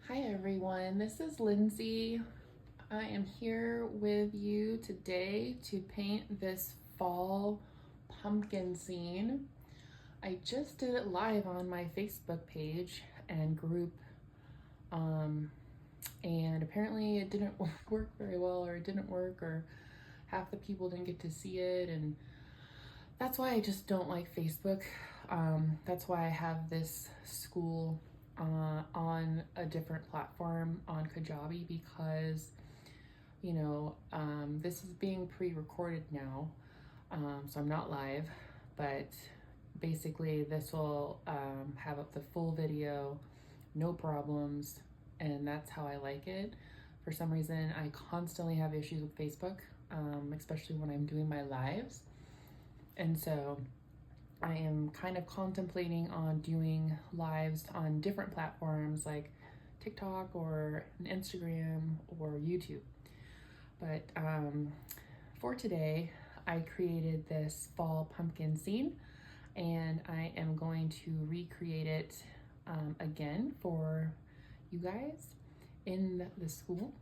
Hi everyone, this is Lindsay. I am here with you today to paint this fall pumpkin scene. I just did it live on my Facebook page and group, and apparently it didn't work very well, or it didn't work, or half the people didn't get to see it, and that's why I just don't like Facebook. That's why I have this school on a different platform on Kajabi, because this is being pre-recorded now, so I'm not live, but basically this will have up the full video, no problems, and that's how I like it. For some reason, I constantly have issues with Facebook, especially when I'm doing my lives, and so I am kind of contemplating on doing lives on different platforms like TikTok or Instagram or YouTube. But for today, I created this fall pumpkin scene, and I am going to recreate it again for you guys in the school.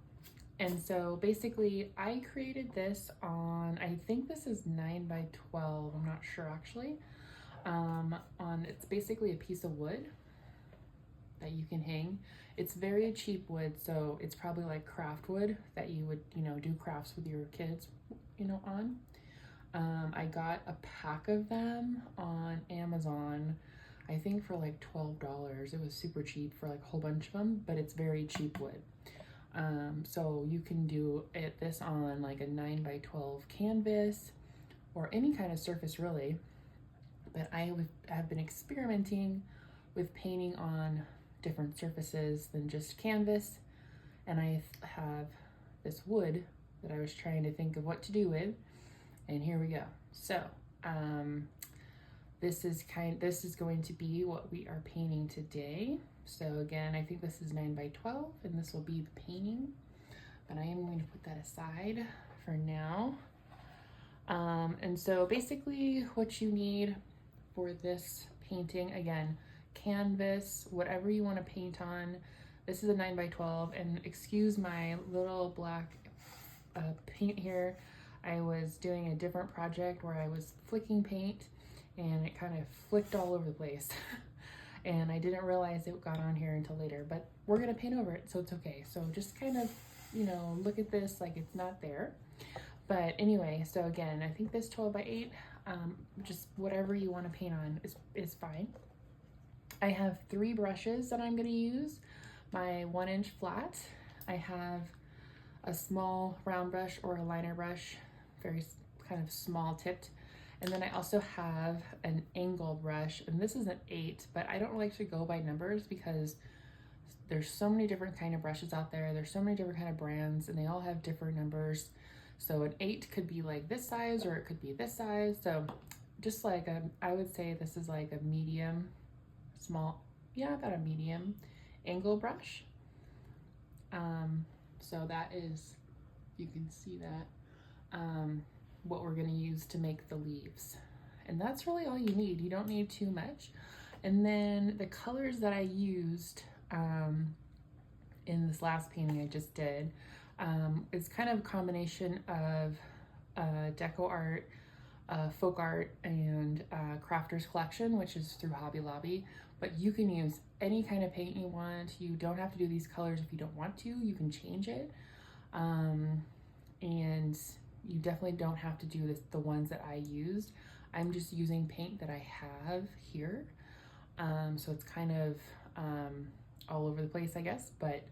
And so basically I created this on, I think this is 9 by 12, I'm not sure actually. It's basically a piece of wood that you can hang. It's very cheap wood, so it's probably like craft wood that you would, do crafts with your kids, on. I got a pack of them on Amazon, I think for like $12. It was super cheap for like a whole bunch of them, but it's very cheap wood. So you can do this on like a 9 by 12 canvas or any kind of surface really. But I have been experimenting with painting on different surfaces than just canvas, and I have this wood that I was trying to think of what to do with, and here we go. So this is going to be what we are painting today. So again, I think this is 9 by 12, and this will be the painting, but I am going to put that aside for now. And so basically what you need for this painting, again, canvas, whatever you want to paint on. This is a 9 by 12, and excuse my little black paint here. I was doing a different project where I was flicking paint and it kind of flicked all over the place. And I didn't realize it got on here until later, but we're gonna paint over it, so it's okay. So just kind of, look at this like it's not there. But anyway, so again, I think this 12 by 8, just whatever you want to paint on is fine. I have 3 brushes that I'm going to use. My 1-inch flat. I have a small round brush or a liner brush, very kind of small tipped. And then I also have an angle brush, and this is an 8, but I don't like to go by numbers because there's so many different kind of brushes out there. There's so many different kind of brands, and they all have different numbers. So an 8 could be like this size, or it could be this size. So just like I would say this is like a medium, small, yeah, about a medium angle brush. So that is, you can see that, what we're gonna use to make the leaves. And that's really all you need. You don't need too much. And then the colors that I used in this last painting I just did, it's kind of a combination of deco art, folk art, and crafters collection, which is through Hobby Lobby. But you can use any kind of paint you want. You don't have to do these colors if you don't want to. You can change it, and you definitely don't have to do the ones that I used. I'm just using paint that I have here, so it's kind of all over the place, I guess, but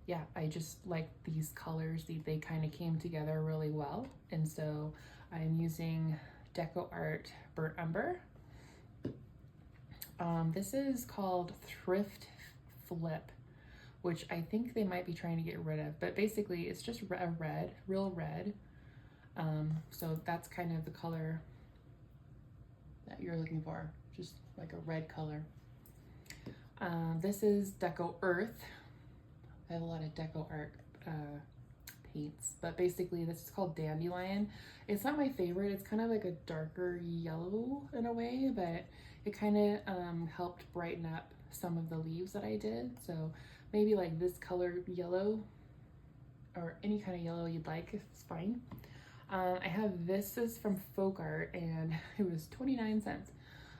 yeah, I just like these colors. They kind of came together really well, and so I'm using Deco Art Burnt Umber. This is called Thrift Flip, which I think they might be trying to get rid of, but basically it's just a red, real red. So that's kind of the color that you're looking for, just like a red color. This is Deco Earth. I have a lot of Deco Art paints, but basically this is called Dandelion. It's not my favorite. It's kind of like a darker yellow in a way, but it kind of helped brighten up some of the leaves that I did. So maybe like this color yellow, or any kind of yellow you'd like, it's fine. I have this is from Folk Art and it was 29 cents.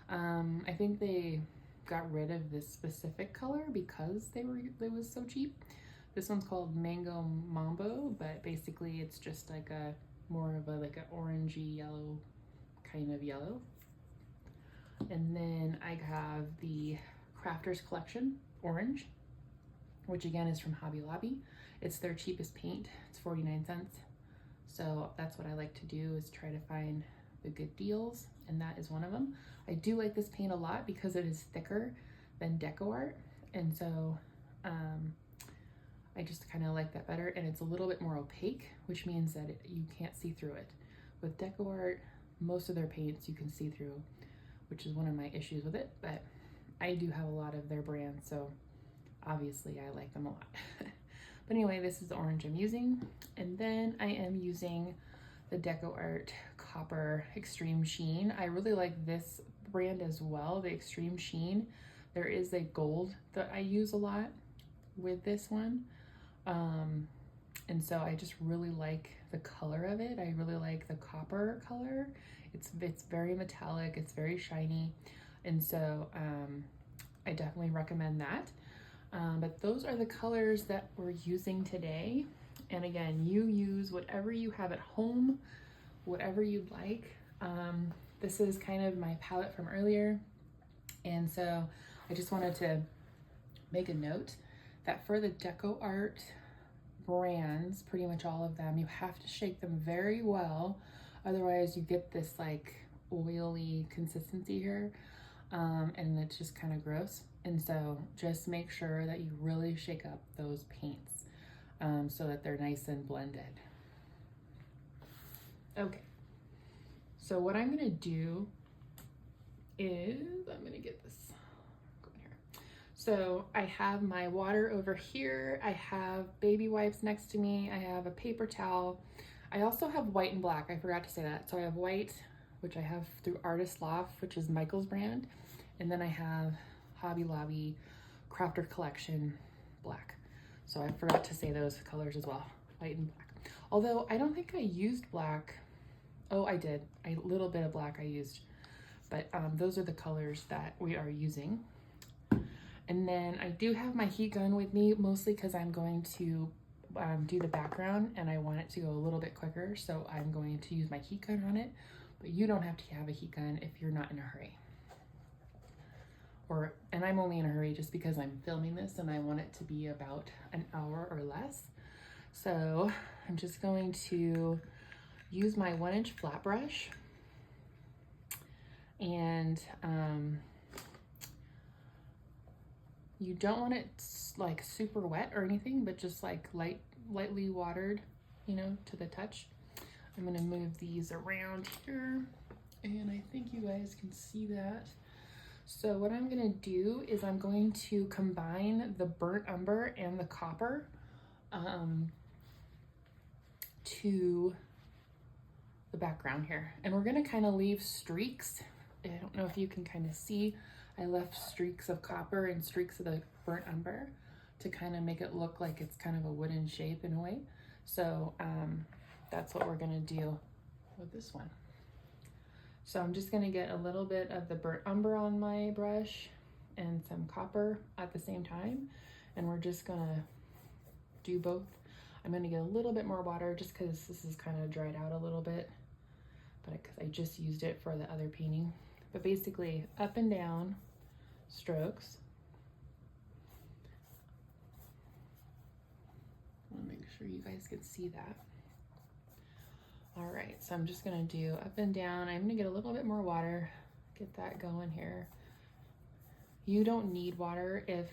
I think they got rid of this specific color because it was so cheap. This one's called Mango Mambo, but basically it's just like a more of a like an orangey yellow kind of yellow. And then I have the Crafters Collection Orange, which again is from Hobby Lobby. It's their cheapest paint. It's 49 cents. So that's what I like to do, is try to find the good deals, and that is one of them. I do like this paint a lot because it is thicker than Deco Art, and so I just kind of like that better, and it's a little bit more opaque, which means that you can't see through it. With Deco Art, most of their paints you can see through, which is one of my issues with it, but I do have a lot of their brands, so obviously I like them a lot. But anyway, this is the orange I'm using, and then I am using the Deco Art Copper Extreme Sheen. I really like this brand as well, the Extreme Sheen. There is a gold that I use a lot with this one. And so I just really like the color of it. I really like the copper color. It's very metallic, it's very shiny. And so I definitely recommend that. But those are the colors that we're using today. And again, you use whatever you have at home, whatever you'd like. This is kind of my palette from earlier. And so I just wanted to make a note that for the Deco Art brands, pretty much all of them, you have to shake them very well. Otherwise you get this like oily consistency here. And it's just kind of gross. And so just make sure that you really shake up those paints so that they're nice and blended. Okay, so what I'm gonna do is I'm gonna get this going here. So I have my water over here. I have baby wipes next to me. I have a paper towel. I also have white and black. I forgot to say that. So I have white, which I have through Artist Loft, which is Michael's brand. And then I have Hobby Lobby Crafter Collection black. So I forgot to say those colors as well, white and black. Although I don't think I used black. Oh, I did. A little bit of black I used. But those are the colors that we are using. And then I do have my heat gun with me, mostly because I'm going to do the background and I want it to go a little bit quicker. So I'm going to use my heat gun on it. But you don't have to have a heat gun if you're not in a hurry. And I'm only in a hurry just because I'm filming this and I want it to be about an hour or less. So I'm just going to use my 1-inch flat brush, and you don't want it like super wet or anything, but just like lightly watered, you know, to the touch. I'm gonna move these around here, and I think you guys can see that. So what I'm gonna do is I'm going to combine the burnt umber and the copper to the background here. And we're gonna kind of leave streaks. I don't know if you can kind of see, I left streaks of copper and streaks of the burnt umber to kind of make it look like it's kind of a wooden shape in a way. So that's what we're gonna do with this one. So I'm just gonna get a little bit of the burnt umber on my brush and some copper at the same time. And we're just gonna do both. I'm gonna get a little bit more water just because this is kind of dried out a little bit, but because I just used it for the other painting. But basically up and down strokes. I wanna make sure you guys can see that. All right, so I'm just gonna do up and down. I'm gonna get a little bit more water, get that going here. You don't need water if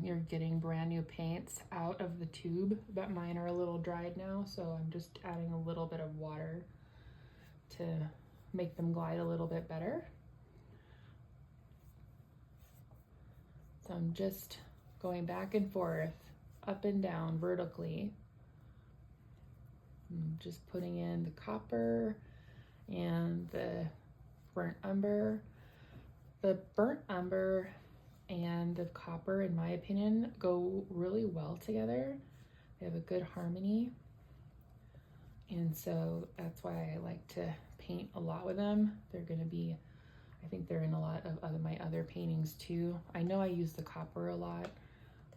you're getting brand new paints out of the tube, but mine are a little dried now, so I'm just adding a little bit of water to make them glide a little bit better. So I'm just going back and forth, up and down vertically. I'm just putting in the copper and the burnt umber. The burnt umber and the copper, in my opinion, go really well together. They have a good harmony. And so that's why I like to paint a lot with them. They're gonna be, I think they're in a lot of my other paintings too. I know I use the copper a lot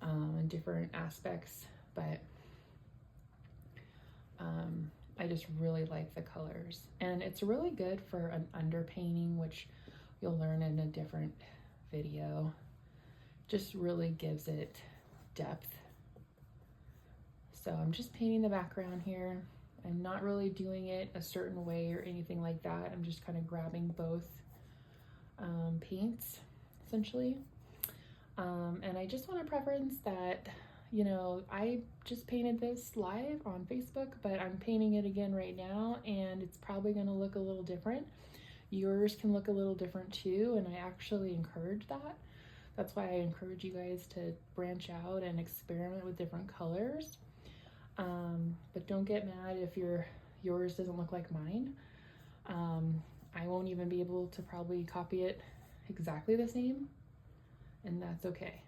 in different aspects, but I just really like the colors. And it's really good for an underpainting, which you'll learn in a different video. Just really gives it depth. So I'm just painting the background here. I'm not really doing it a certain way or anything like that. I'm just kind of grabbing both paints essentially. And I just want to preference that, you know, I just painted this live on Facebook, but I'm painting it again right now, and it's probably going to look a little different. Yours can look a little different too, and I actually encourage that. That's why I encourage you guys to branch out and experiment with different colors. But don't get mad if yours doesn't look like mine. I won't even be able to probably copy it exactly the same, and that's okay.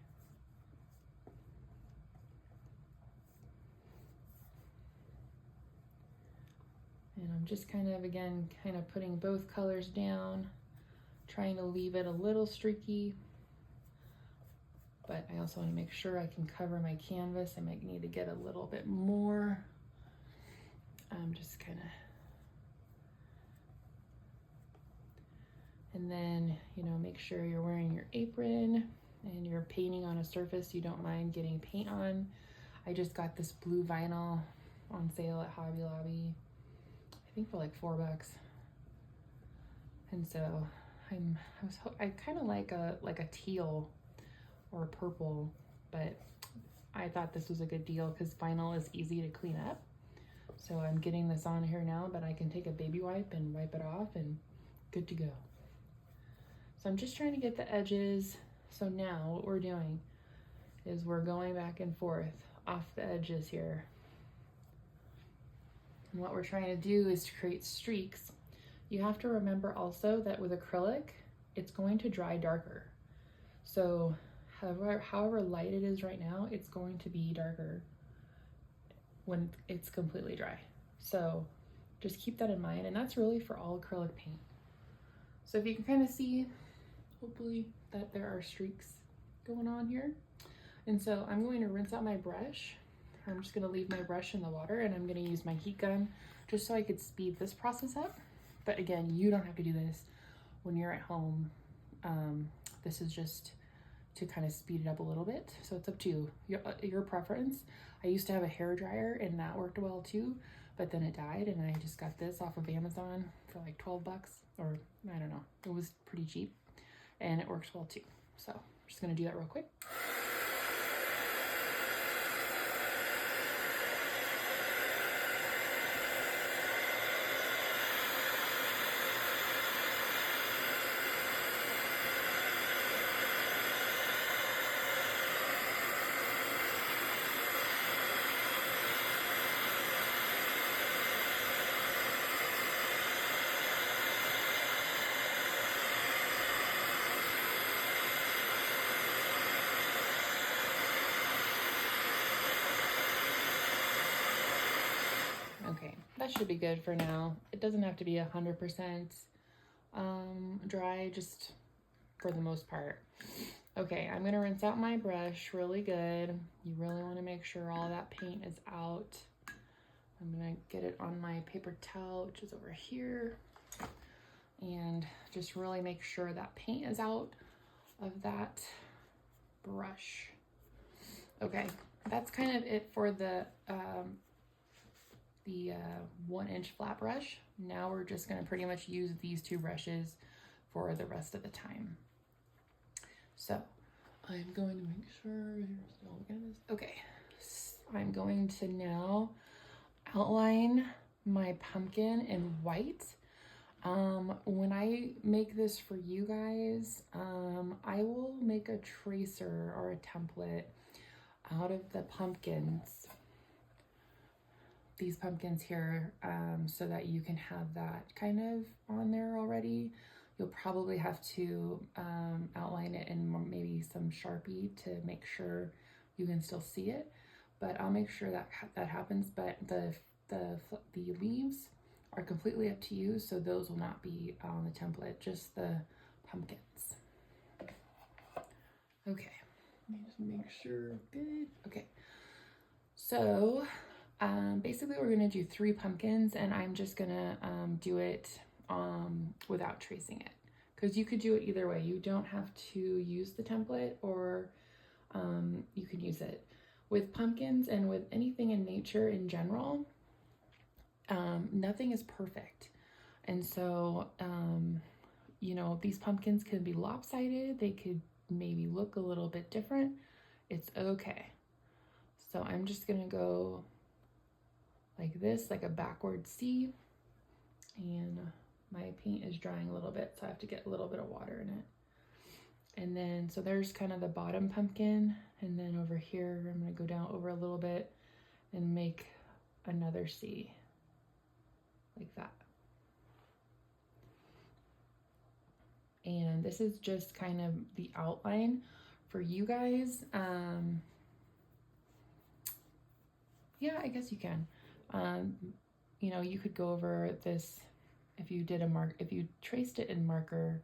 And I'm just kind of putting both colors down, trying to leave it a little streaky, but I also want to make sure I can cover my canvas. I might need to get a little bit more. I'm just kind of, and then, you know, make sure you're wearing your apron and you're painting on a surface you don't mind getting paint on. I just got this blue vinyl on sale at Hobby Lobby, I think for like $4. And so I kind of like a teal or a purple, but I thought this was a good deal because vinyl is easy to clean up. So I'm getting this on here now, but I can take a baby wipe and wipe it off and good to go. So I'm just trying to get the edges. So now what we're doing is we're going back and forth off the edges here. And what we're trying to do is to create streaks. You have to remember also that with acrylic, it's going to dry darker. So however light it is right now, it's going to be darker when it's completely dry. So just keep that in mind, and that's really for all acrylic paint. So if you can kind of see, hopefully, that there are streaks going on here. And so I'm going to rinse out my brush. I'm just gonna leave my brush in the water, and I'm gonna use my heat gun just so I could speed this process up. But again, you don't have to do this when you're at home. This is just to kind of speed it up a little bit. So it's up to you, your preference. I used to have a hair dryer and that worked well too, but then it died, and I just got this off of Amazon for like $12, or I don't know, it was pretty cheap, and it works well too. So I'm just gonna do that real quick. Okay, that should be good for now. It doesn't have to be 100% dry, just for the most part. Okay, I'm gonna rinse out my brush really good. You really wanna make sure all that paint is out. I'm gonna get it on my paper towel, which is over here, and just really make sure that paint is out of that brush. Okay, that's kind of it for the 1-inch flat brush. Now we're just going to pretty much use these two brushes for the rest of the time. So I'm going to make sure okay, I'm going to now outline my pumpkin in white. When I make this for you guys, I will make a tracer or a template out of the pumpkins, these pumpkins here, so that you can have that kind of on there already. You'll probably have to outline it in maybe some Sharpie to make sure you can still see it, but I'll make sure that that happens. But the leaves are completely up to you, so those will not be on the template, just the pumpkins. Okay, let me just make sure. Good. Okay, so basically we're gonna do 3 pumpkins, and I'm just gonna do it without tracing it, because you could do it either way. You don't have to use the template, or you can use it. With pumpkins and with anything in nature in general, nothing is perfect. And so, you know, these pumpkins can be lopsided. They could maybe look a little bit different. It's okay. So I'm just gonna go like this, like a backward C. And my paint is drying a little bit, so I have to get a little bit of water in it. And then, so there's kind of the bottom pumpkin. And then over here, I'm gonna go down over a little bit and make another C, like that. And this is just kind of the outline for you guys. Yeah, I guess you can. You know, you could go over this if you did if you traced it in marker,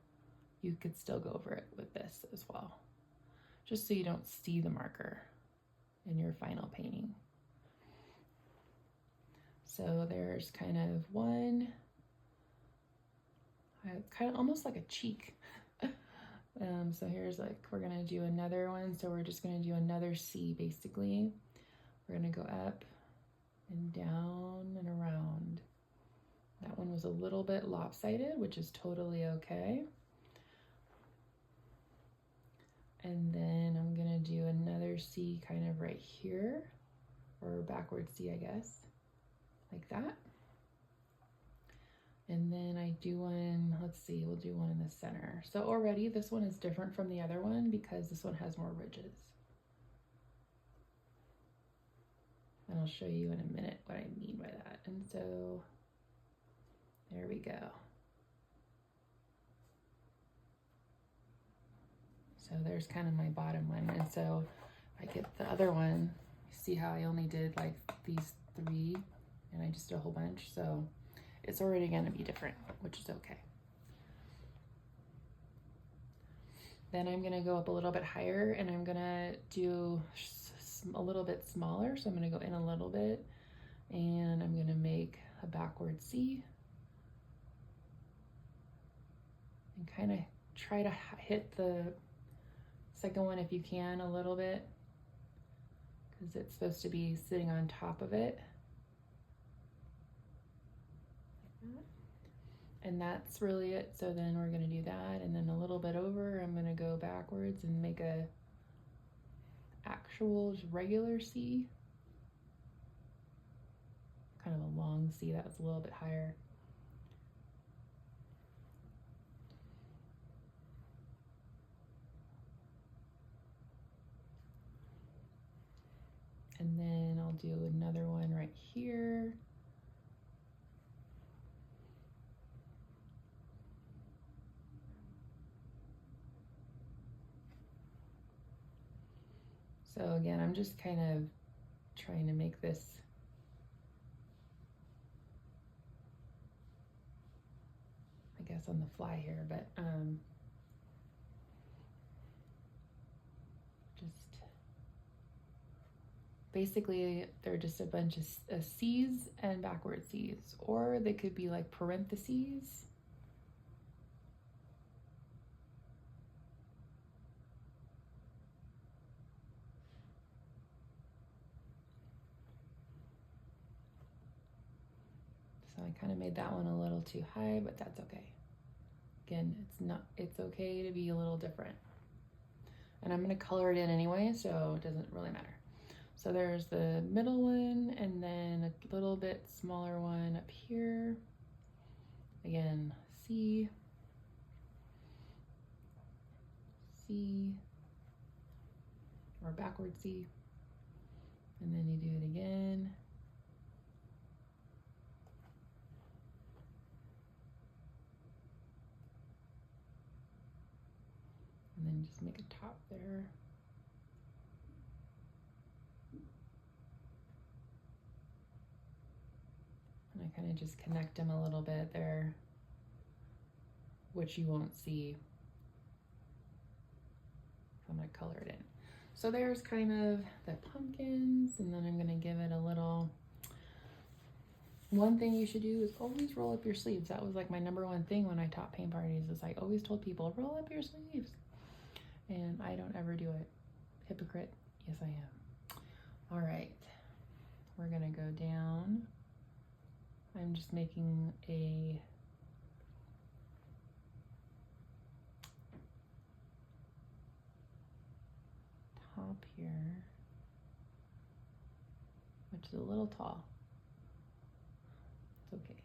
you could still go over it with this as well, just so you don't see the marker in your final painting. So there's kind of one, kind of almost like a cheek. So here's like, we're gonna do another one. So we're just gonna do another C basically. We're gonna go up and down and around. That one was a little bit lopsided, which is totally okay. And then I'm gonna do another C kind of right here, or backward C, I guess, like that. And then I do one, let's see, we'll do one in the center. So already this one is different from the other one because this one has more ridges. And I'll show you in a minute what I mean by that. And so there we go. So there's kind of my bottom one. And so I get the other one, see how I only did like these 3 and I just did a whole bunch. So it's already gonna be different, which is okay. Then I'm gonna go up a little bit higher and I'm gonna do a little bit smaller. So I'm gonna go in a little bit and I'm gonna make a backward C and kind of try to hit the second one if you can a little bit, because it's supposed to be sitting on top of it. And that's really it. So then we're gonna do that, and then a little bit over, I'm gonna go backwards and make a actual just regular C. Kind of a long C, that was a little bit higher. And then I'll do another one right here. So again, I'm just kind of trying to make this I guess on the fly here, but just basically they're just a bunch of C's and backward C's, or they could be like parentheses. So I kind of made that one a little too high, but that's okay. Again, it's okay to be a little different. And I'm gonna color it in anyway, so it doesn't really matter. So there's the middle one, and then a little bit smaller one up here. Again, C, C, or backward C, and then you do it again. and then just make a top there. And I kind of just connect them a little bit there, which you won't see. I'm gonna color it in. So there's kind of the pumpkins, and then I'm gonna give it a little, one thing you should do is always roll up your sleeves. That was like my #1 thing when I taught paint parties, is I always told people, roll up your sleeves. And I don't ever do it. Hypocrite. Yes, I am. All right, we're gonna go down. I'm just making a top here, which is a little tall. It's okay.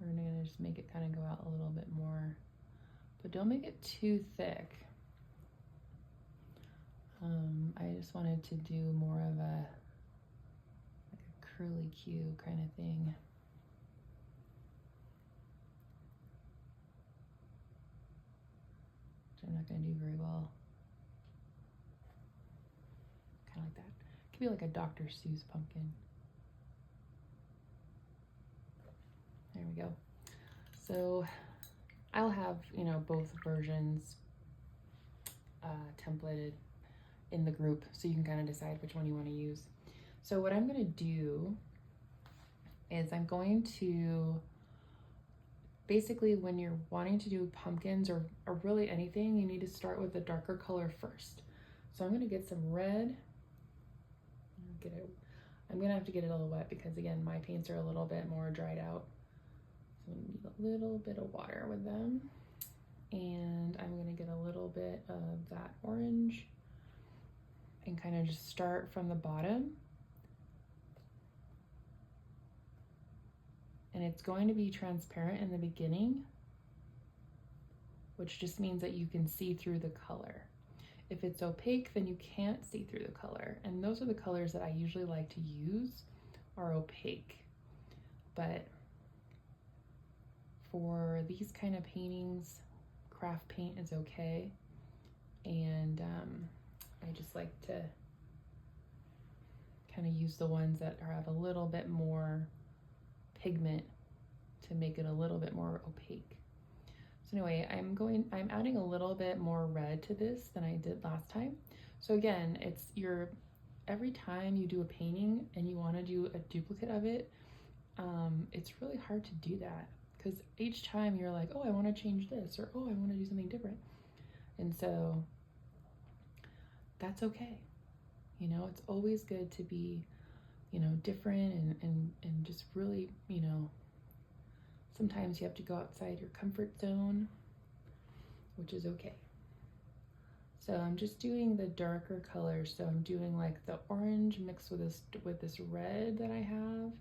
We're gonna just make it kind of go out a little bit more, but don't make it too thick. I just wanted to do more of a curly Q kind of thing. Which I'm not gonna do very well. Kind of like that. It could be like a Dr. Seuss pumpkin. There we go. So I'll have, you know, both versions templated in the group, so you can kind of decide which one you want to use. So what I'm going to do is I'm going to basically, when you're wanting to do pumpkins or really anything, you need to start with the darker color first. So I'm going to get some red. I'm going to have to get it a little wet because, again, my paints are a little bit more dried out. So I'm going to need a little bit of water with them. And I'm going to get a little bit of that orange and kind of just start from the bottom. And it's going to be transparent in the beginning, which just means that you can see through the color. If it's opaque, then you can't see through the color. And those are the colors that I usually like to use, are opaque. But for these kind of paintings, craft paint is okay. And I just like to kind of use the ones that have a little bit more pigment to make it a little bit more opaque. So anyway, I'm adding a little bit more red to this than I did last time. So again, it's every time you do a painting and you want to do a duplicate of it, it's really hard to do that because each time you're like, oh, I want to change this, or oh, I want to do something different. And so that's okay. You know, it's always good to be, you know, different and just really, you know, sometimes you have to go outside your comfort zone, which is okay. So I'm just doing the darker colors. So I'm doing like the orange mixed with this red that I have,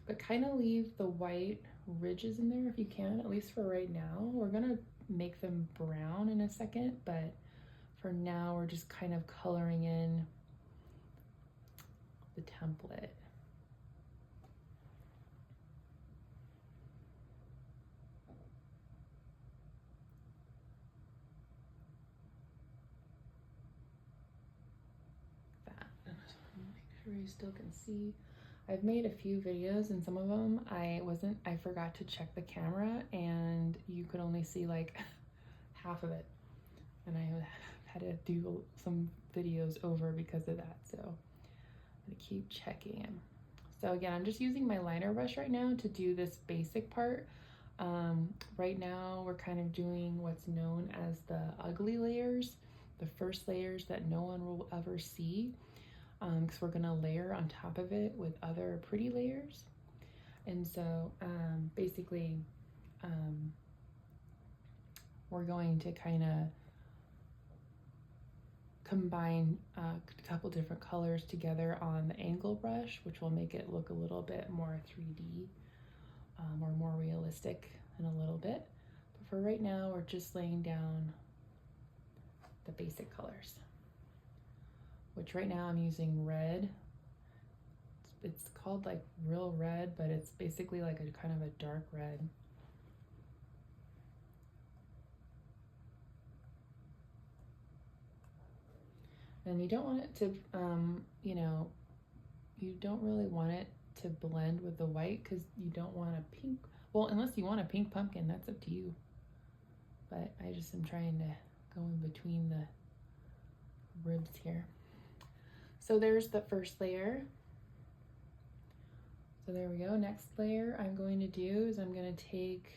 but kind of leave the white ridges in there if you can, at least for right now. We're gonna make them brown in a second, but for now we're just kind of coloring in the template. That. Make sure you still can see. I've made a few videos, and some of them I forgot to check the camera, and you could only see like half of it, and I had to do some videos over because of that. So I'm gonna keep checking them. So again, I'm just using my liner brush right now to do this basic part. Right now we're kind of doing what's known as the ugly layers, the first layers that no one will ever see, because we're gonna layer on top of it with other pretty layers. And so basically we're going to kind of combine a couple different colors together on the angle brush, which will make it look a little bit more 3D or more realistic in a little bit. But for right now, we're just laying down the basic colors, which right now I'm using red. It's called like real red, but it's basically like a kind of a dark red. And you don't want it to, you know, you don't really want it to blend with the white because you don't want a pink. Well, unless you want a pink pumpkin, that's up to you. But I just am trying to go in between the ribs here. So there's the first layer. So there we go. Next layer I'm going to do is I'm going to take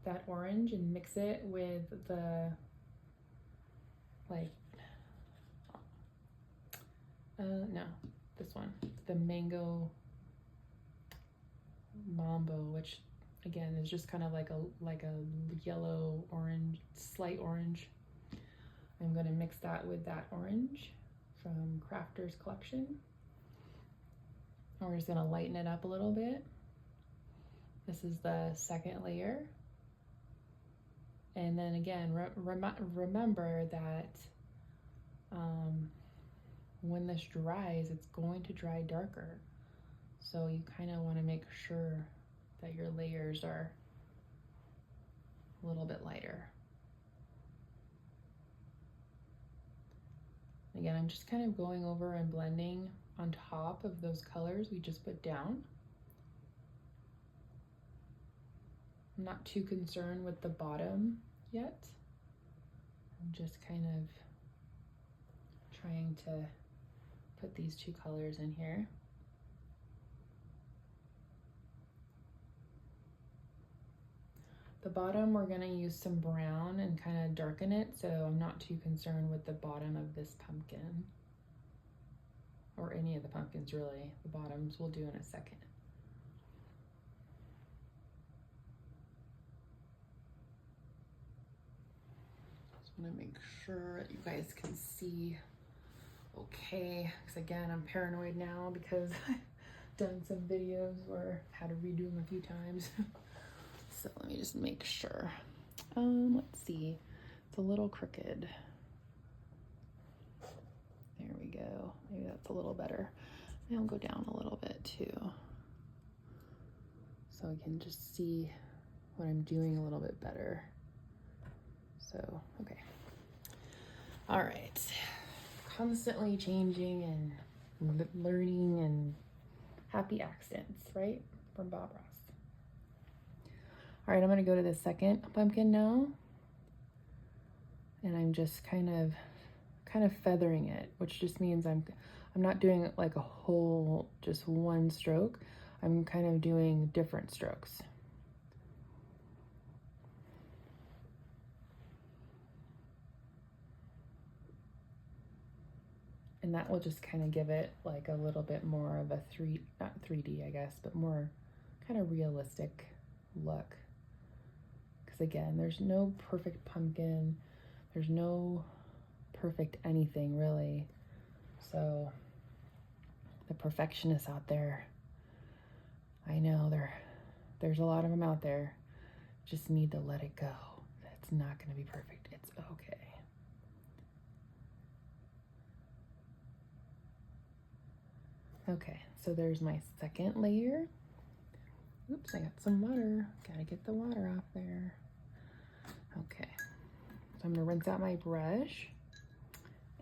that orange and mix it with the no, this one, the mango mambo, which again is just kind of like a yellow orange, slight orange. I'm going to mix that with that orange from Crafter's Collection. And we're just going to lighten it up a little bit. This is the second layer. And then again, remember that when this dries, it's going to dry darker. So you kind of want to make sure that your layers are a little bit lighter. Again, I'm just kind of going over and blending on top of those colors we just put down. I'm not too concerned with the bottom yet. I'm just kind of trying to put these two colors in here. The bottom, we're going to use some brown and kind of darken it, so I'm not too concerned with the bottom of this pumpkin. Or any of the pumpkins, really. The bottoms we'll do in a second. Just want to make sure that you guys can see okay, because again, I'm paranoid now because I've done some videos where I've had to redo them a few times. So let me just make sure. Let's see. It's a little crooked. There we go. Maybe that's a little better. Maybe I'll go down a little bit too, so I can just see what I'm doing a little bit better. So, okay. All right. Constantly changing and learning, and happy accidents, right? From Bob Ross. All right, I'm gonna go to the second pumpkin now. And I'm just kind of feathering it, which just means I'm not doing like a whole, just one stroke. I'm kind of doing different strokes. And that will just kind of give it like a little bit more of a not 3D, I guess, but more kind of realistic look. Because again, there's no perfect pumpkin. There's no perfect anything really. So the perfectionists out there, I know there's a lot of them out there. Just need to let it go. It's not going to be perfect. It's okay. Okay, so there's my second layer. Oops, I got some water. Gotta get the water off there. Okay, so I'm gonna rinse out my brush,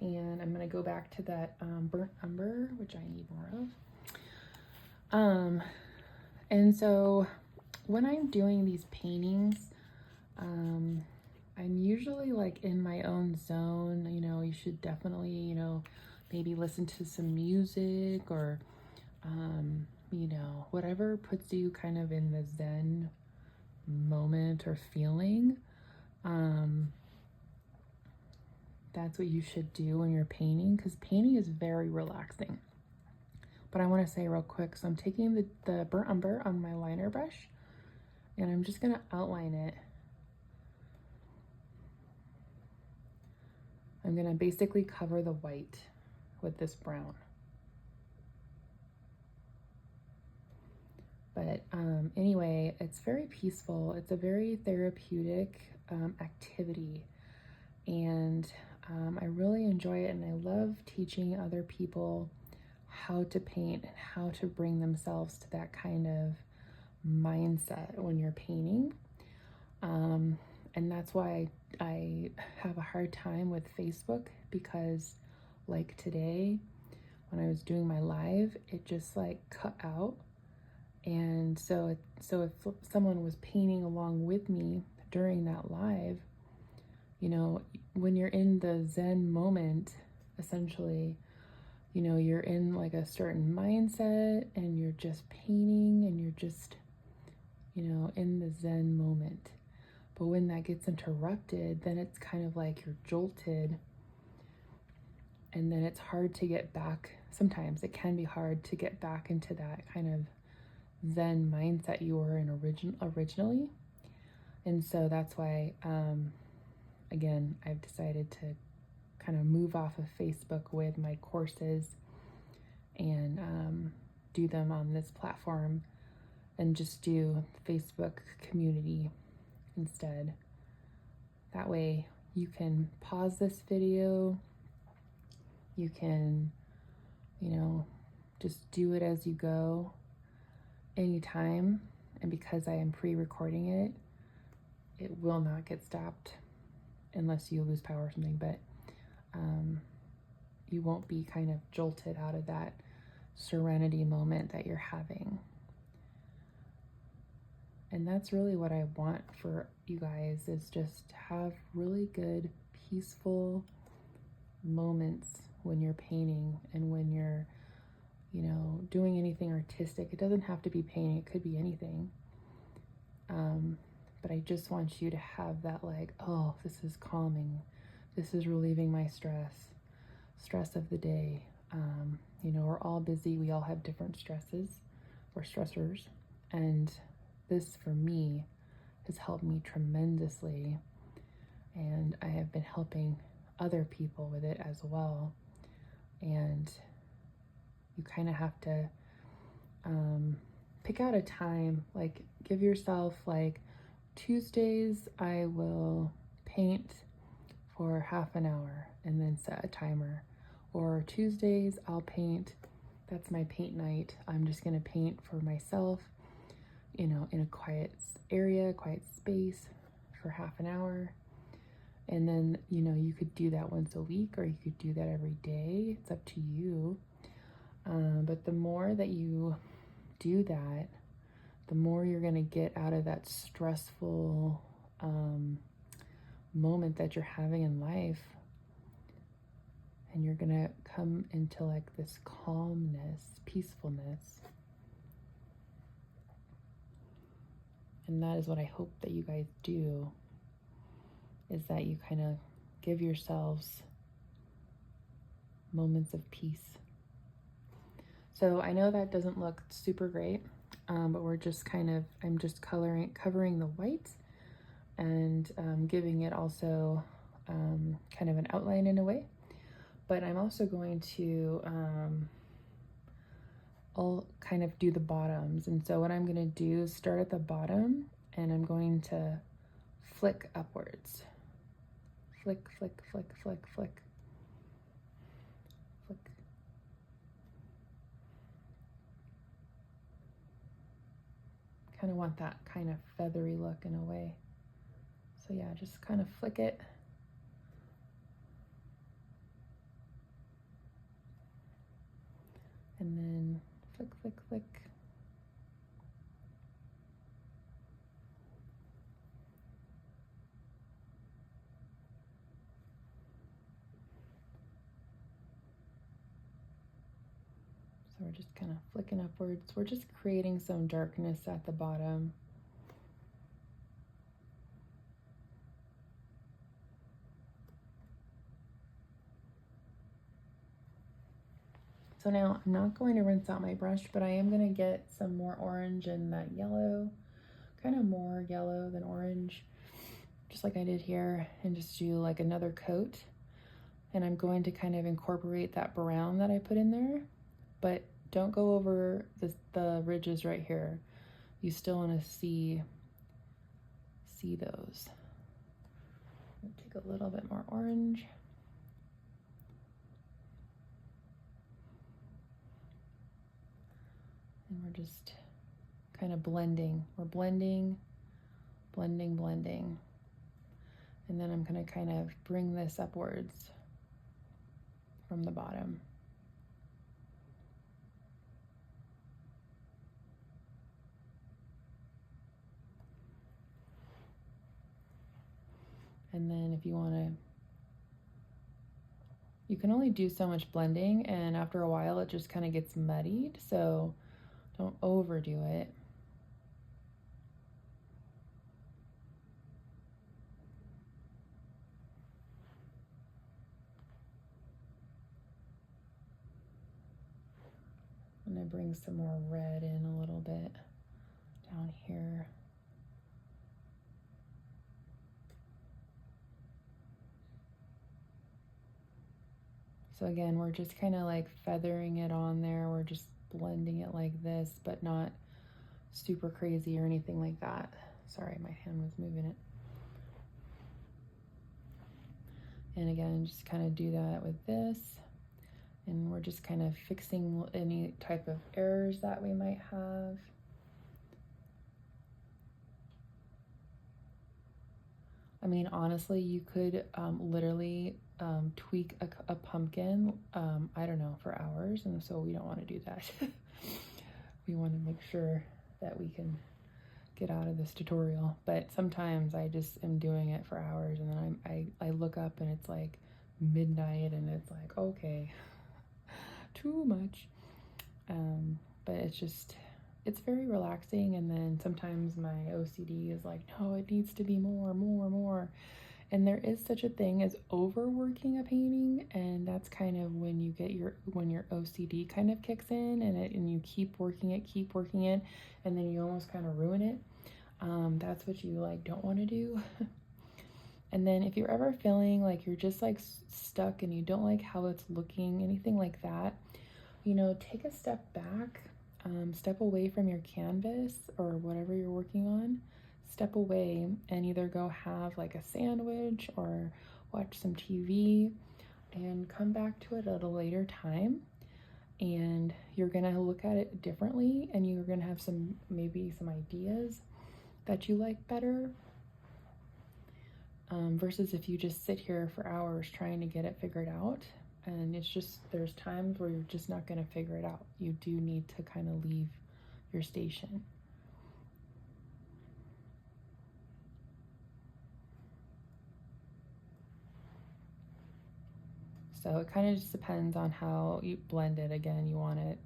and I'm gonna go back to that burnt umber, which I need more of. And so when I'm doing these paintings, I'm usually like in my own zone. You know, you should definitely, you know, maybe listen to some music or, you know, whatever puts you kind of in the Zen moment or feeling. That's what you should do when you're painting, because painting is very relaxing. But I want to say real quick, so I'm taking the burnt umber on my liner brush, and I'm just going to outline it. I'm going to basically cover the white with this brown. But anyway, it's very peaceful. It's a very therapeutic activity, and I really enjoy it, and I love teaching other people how to paint and how to bring themselves to that kind of mindset when you're painting. And that's why I have a hard time with Facebook because like today when I was doing my live, it just like cut out. And so if someone was painting along with me during that live, you know, when you're in the Zen moment, essentially, you know, you're in like a certain mindset and you're just painting and you're just, you know, in the Zen moment. But when that gets interrupted, then it's kind of like you're jolted, and then it's hard to get back. Sometimes it can be hard to get back into that kind of Zen mindset you were in originally. And so that's why, again, I've decided to kind of move off of Facebook with my courses and do them on this platform and just do Facebook community instead. That way you can pause this video, you can, you know, just do it as you go anytime. And because I am pre-recording it, it will not get stopped unless you lose power or something, but you won't be kind of jolted out of that serenity moment that you're having. And that's really what I want for you guys, is just to have really good, peaceful moments when you're painting and when you're, you know, doing anything artistic. It doesn't have to be painting, it could be anything. But I just want you to have that like, oh, this is calming. This is relieving my stress of the day. You know, we're all busy. We all have different stresses or stressors. And this, for me, has helped me tremendously. And I have been helping other people with it as well. And you kind of have to pick out a time, like give yourself like Tuesdays, I will paint for half an hour and then set a timer. Or Tuesdays, I'll paint. That's my paint night. I'm just going to paint for myself, you know, in a quiet area, quiet space for half an hour. And then, you know, you could do that once a week or you could do that every day. It's up to you. But the more that you do that, the more you're going to get out of that stressful moment that you're having in life. And you're going to come into like this calmness, peacefulness. And that is what I hope that you guys do, is that you kind of give yourselves moments of peace. So I know that doesn't look super great, but we're just kind of, I'm just covering the white and giving it also kind of an outline in a way. But I'm also going to I'll kind of do the bottoms. And so what I'm going to do is start at the bottom and I'm going to flick upwards. Flick, flick, flick, flick, flick. Flick. Kind of want that kind of feathery look in a way. So yeah, just kind of flick it. And then flick, flick, flick. So we're just kind of flicking upwards. We're just creating some darkness at the bottom. So now I'm not going to rinse out my brush, but I am going to get some more orange and that yellow, kind of more yellow than orange, just like I did here, and just do like another coat. And I'm going to kind of incorporate that brown that I put in there, but don't go over the ridges right here. You still want to see those. I'll take a little bit more orange. And we're just kind of blending. We're blending, blending, blending. And then I'm going to kind of bring this upwards from the bottom. And then if you want to, you can only do so much blending, and after a while it just kind of gets muddied, so don't overdo it. I'm going to bring some more red in a little bit down here. So again, we're just kind of like feathering it on there. We're just blending it like this, but not super crazy or anything like that. Sorry, my hand was moving it. And again, just kind of do that with this. And we're just kind of fixing any type of errors that we might have. I mean, honestly, you could literally tweak a pumpkin, I don't know, for hours. And so we don't want to do that. We want to make sure that we can get out of this tutorial. But sometimes I just am doing it for hours, and then I look up and it's like midnight, and it's like, okay, too much. But it's very relaxing. And then sometimes my OCD is like, no, it needs to be more, more, more. And there is such a thing as overworking a painting, and that's kind of when you get when your OCD kind of kicks in, and you keep working it, and then you almost kind of ruin it. That's what you like don't want to do. And then if you're ever feeling like you're just like stuck and you don't like how it's looking, anything like that, you know, take a step back, step away from your canvas or whatever you're working on. Step away and either go have like a sandwich or watch some TV and come back to it at a later time. And you're gonna look at it differently, and you're gonna have maybe some ideas that you like better. Versus if you just sit here for hours trying to get it figured out. And it's just, there's times where you're just not gonna figure it out. You do need to kind of leave your station. So it kind of just depends on how you blend it. Again, you want it,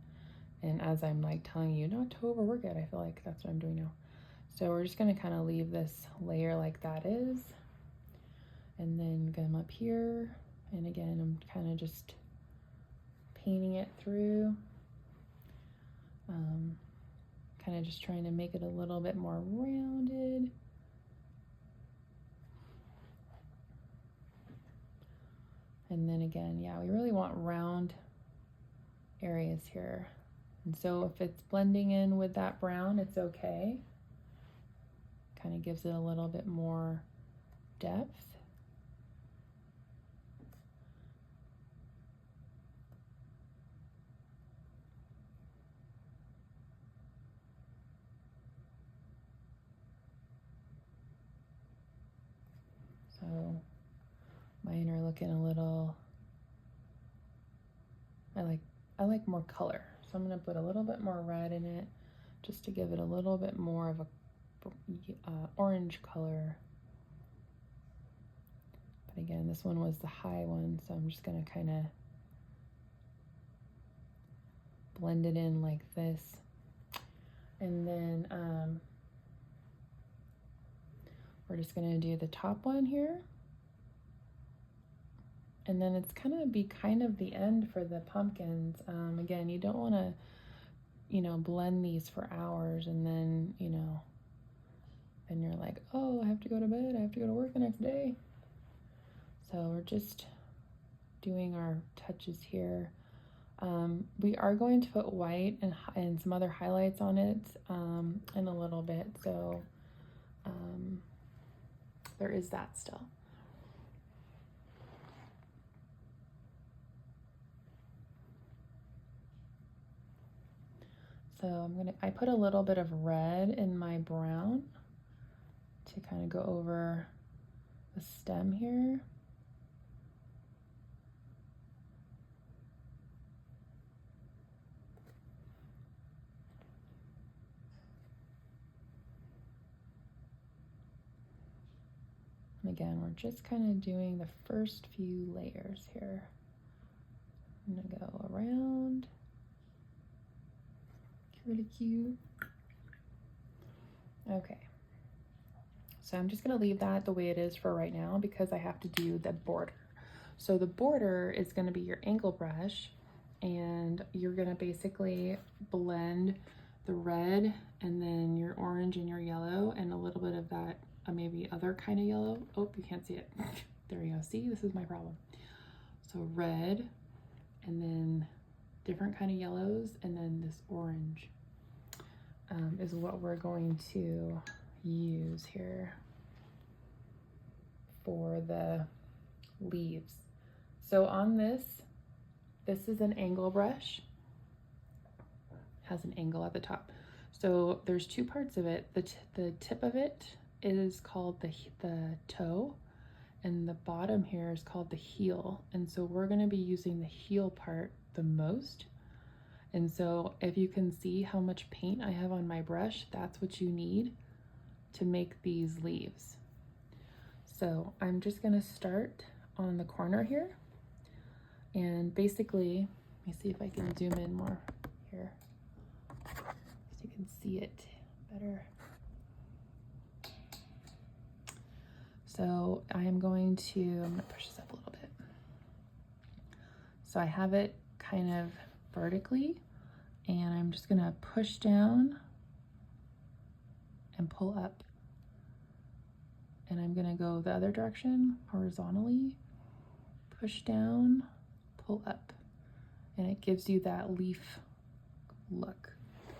and as I'm like telling you not to overwork it, I feel like that's what I'm doing now. So we're just going to kind of leave this layer like that is, and then come up here, and again I'm kind of just painting it through, kind of just trying to make it a little bit more rounded. And then again, yeah, we really want round areas here. And so if it's blending in with that brown, it's okay. Kind of gives it a little bit more depth. So mine are looking a little, I like more color. So I'm going to put a little bit more red in it just to give it a little bit more of a orange color. But again, this one was the high one, so I'm just going to kind of blend it in like this. And then we're just going to do the top one here. And then it's gonna be kind of the end for the pumpkins. Again, you don't want to, you know, blend these for hours, and then, you know, and you're like, oh, I have to go to bed, I have to go to work the next day. So we're just doing our touches here. We are going to put white and some other highlights on it in a little bit. So there is that still. So I put a little bit of red in my brown to kind of go over the stem here. And again, we're just kind of doing the first few layers here. I'm gonna go around. Really cute. Okay. So I'm just gonna leave that the way it is for right now because I have to do the border. So the border is gonna be your angle brush, and you're gonna basically blend the red and then your orange and your yellow and a little bit of that maybe other kind of yellow. Oh, you can't see it. There you go. See, this is my problem. So red and then different kind of yellows and then this orange is what we're going to use here for the leaves. So on this is an angle brush, has an angle at the top. So there's two parts of it. The tip of it is called the toe, and the bottom here is called the heel. And so we're gonna be using the heel part the most. And so if you can see how much paint I have on my brush, that's what you need to make these leaves. So I'm just gonna start on the corner here. And basically, let me see if I can zoom in more here so you can see it better. So I'm gonna push this up a little bit. So I have it kind of vertically, and I'm just gonna push down and pull up. And I'm gonna go the other direction, horizontally, push down, pull up. And it gives you that leaf look.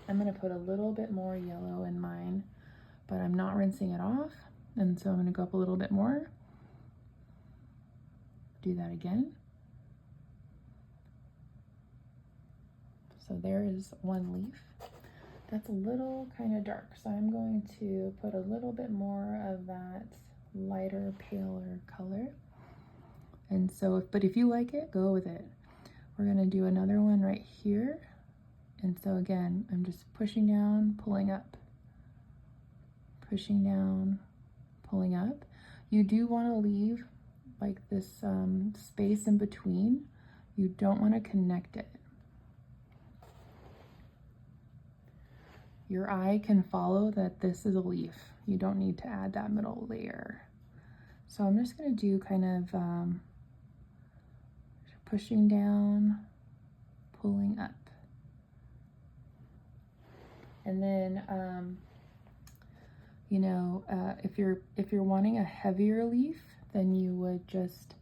I'm gonna put a little bit more yellow in mine, but I'm not rinsing it off. And so I'm gonna go up a little bit more. Do that again. So there is one leaf. That's a little kind of dark. So I'm going to put a little bit more of that lighter, paler color. And so, but if you like it, go with it. We're gonna do another one right here. And so again, I'm just pushing down, pulling up, pushing down, pulling up. You do want to leave like this space in between. You don't want to connect it. Your eye can follow that this is a leaf. You don't need to add that middle layer. So I'm just going to do kind of pushing down, pulling up. And then you know, if you're wanting a heavier leaf, then you would just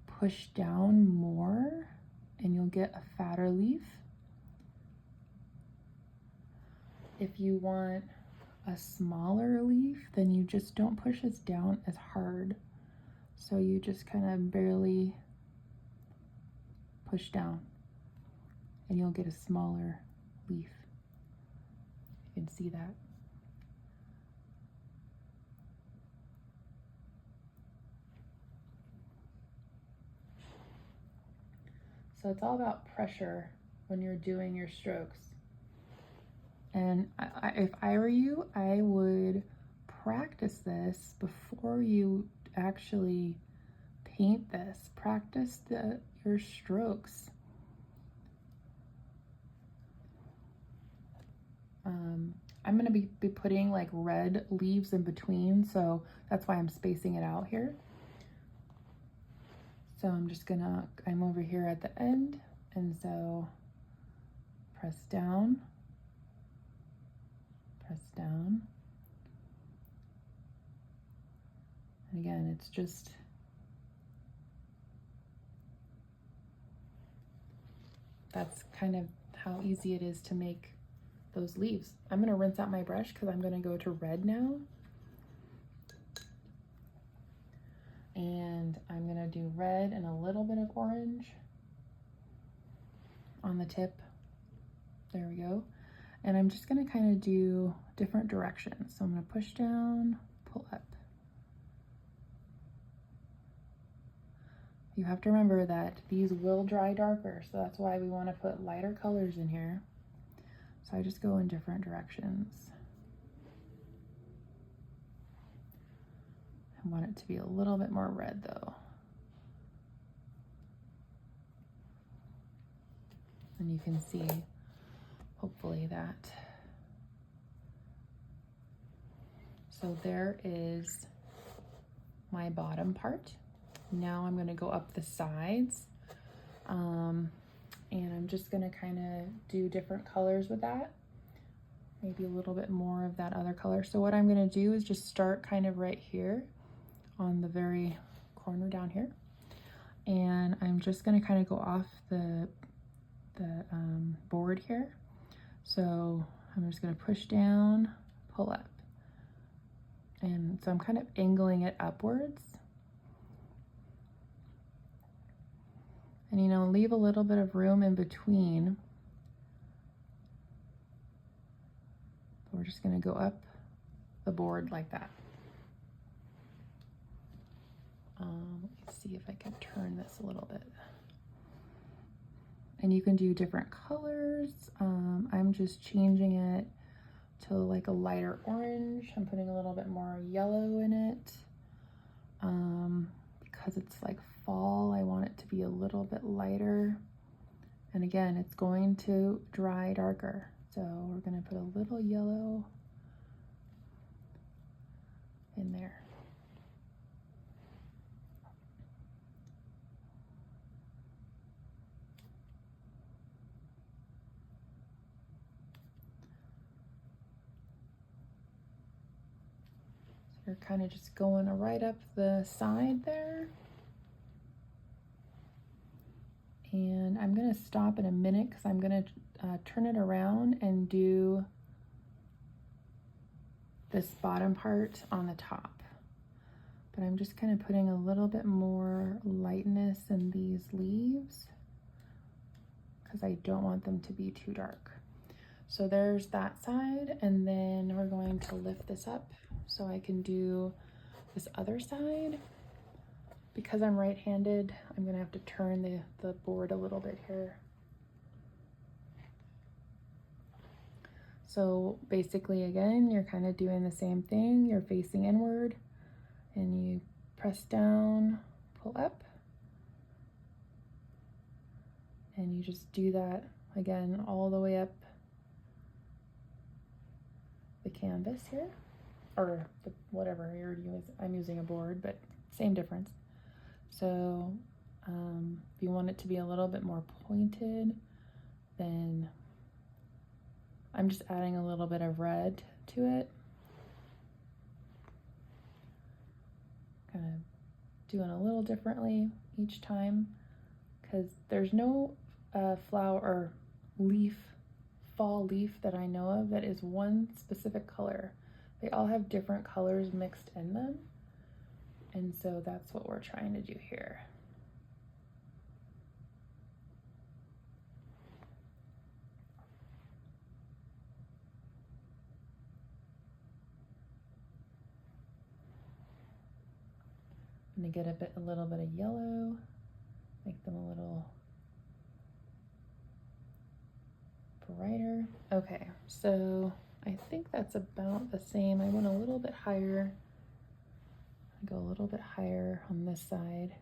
push down more and you'll get a fatter leaf. If you want a smaller leaf, then you just don't push it down as hard. So you just kind of barely push down and you'll get a smaller leaf. You can see that. So it's all about pressure when you're doing your strokes. And if I were you, I would practice this before you actually paint this. Practice your strokes. I'm going to be putting like red leaves in between, so that's why I'm spacing it out here. So I'm over here at the end, and so press down, press down. And again, it's just that's kind of how easy it is to make those leaves. I'm going to rinse out my brush because I'm going to go to red now. And I'm going to do red and a little bit of orange on the tip. There we go. And I'm just going to kind of do different directions. So I'm going to push down, pull up. you have to remember that these will dry darker, so that's why we want to put lighter colors in here. So I just go in different directions. I want it to be a little bit more red though. And you can see, hopefully, that. So there is my bottom part. Now I'm gonna go up the sides. And I'm just gonna kind of do different colors with that. Maybe a little bit more of that other color. So what I'm gonna do is just start kind of right here on the very corner down here. And I'm just gonna kind of go off the board here. So I'm just gonna push down, pull up. And so I'm kind of angling it upwards. And, you know, leave a little bit of room in between. We're just gonna go up the board like that. Let me see if I can turn this a little bit. And you can do different colors. I'm just changing it to like a lighter orange. I'm putting a little bit more yellow in it. Because it's like fall, I want it to be a little bit lighter. And again, it's going to dry darker. So we're gonna put a little yellow in there. So you're kind of just going right up the side there. And I'm gonna stop in a minute because I'm gonna turn it around and do this bottom part on the top. But I'm just kind of putting a little bit more lightness in these leaves because I don't want them to be too dark. So there's that side, and then we're going to lift this up so I can do this other side. Because I'm right-handed, I'm gonna have to turn the board a little bit here. So basically, again, you're kind of doing the same thing. You're facing inward and you press down, pull up, and you just do that again all the way up the canvas here, or whatever you're using. I'm using a board, but same difference. So if you want it to be a little bit more pointed, then I'm just adding a little bit of red to it. Kind of doing a little differently each time because there's no flower or leaf, fall leaf that I know of that is one specific color. They all have different colors mixed in them. And so that's what we're trying to do here. I'm gonna get a little bit of yellow, make them a little brighter. Okay, so I think that's about the same. I went a little bit higher. I go a little bit higher on this side.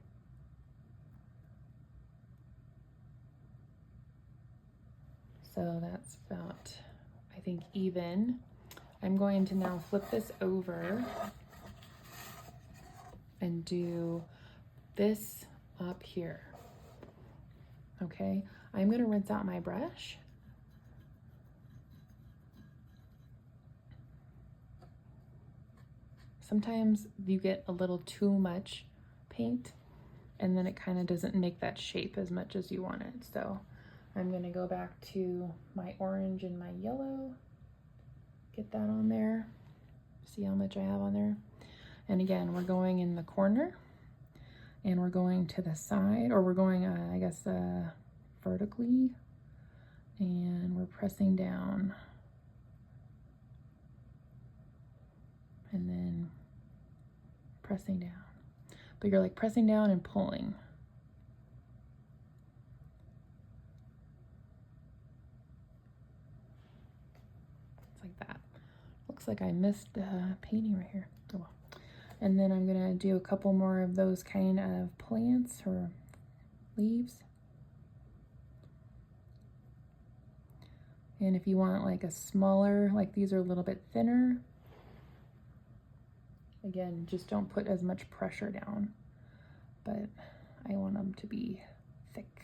So that's about, I think, even. I'm going to now flip this over and do this up here. Okay, I'm gonna rinse out my brush. Sometimes you get a little too much paint and then it kind of doesn't make that shape as much as you want it. So I'm gonna go back to my orange and my yellow, get that on there. See how much I have on there? And again, we're going in the corner and we're going to the side, or we're going, I guess, vertically, and we're pressing down. And then pressing down. But you're like pressing down and pulling. looks like I missed painting right here. Oh well. And then I'm gonna do a couple more of those kind of plants or leaves. And if you want like a smaller, like these are a little bit thinner, again, just don't put as much pressure down, but I want them to be thick.